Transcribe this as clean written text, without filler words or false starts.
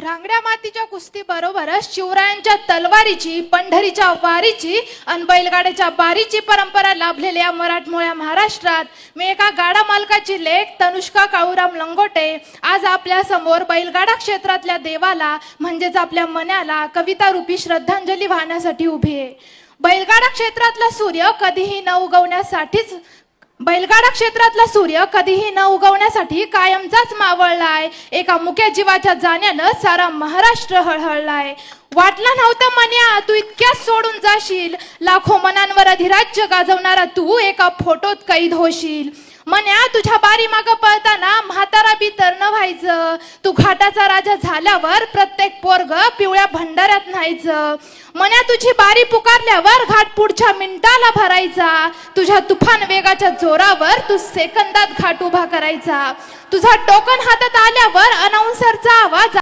रांगड्या मातीच्या कुस्ती बरोबरच शिवरायांच्या तलवारीची, पंढरीच्या वारीची आणि बैलगाड्याच्या बारीची परंपरा लाभलेल्या मराठमोळ्या महाराष्ट्रात मी एका गाडा मालकाची लेक तनुष्का काळूराम लंगोटे आज आपल्या समोर बैलगाडा क्षेत्रातल्या देवाला म्हणजेच आपल्या मनाला कविता रूपी श्रद्धांजली वाहण्यासाठी उभी आहे। बैलगाडा क्षेत्रातला सूर्य कधीही न उगवण्यासाठी कायमचाच मावळलाय। एका मुक्या जीवाच्या जाण्यानं सारा महाराष्ट्र हळहळलाय। वाटलं नव्हतं मन्या तू इतक्याच सोडून जाशील, लाखो मनांवर अधिराज्य गाजवणारा तू एका फोटोत कैद होशील। मन्या तुझ्या बारी मागं पळताना म्हातारा बी तरण व्हायचं, तू घाटाचा राजा झाल्यावर प्रत्येक पोरग पिवळ्या भंडाऱ्यात न्हायचं। मन्या तुझी बारी पुकारल्यावर घाट पुढच्या मिनिटाला भरायचा, तुझ्या तुफान वेगाच्या जोरावर तू सेकंदात घाट उभा करायचा। तुझा टोकन हातात आल्यावर अनाउन्सरचा आवाज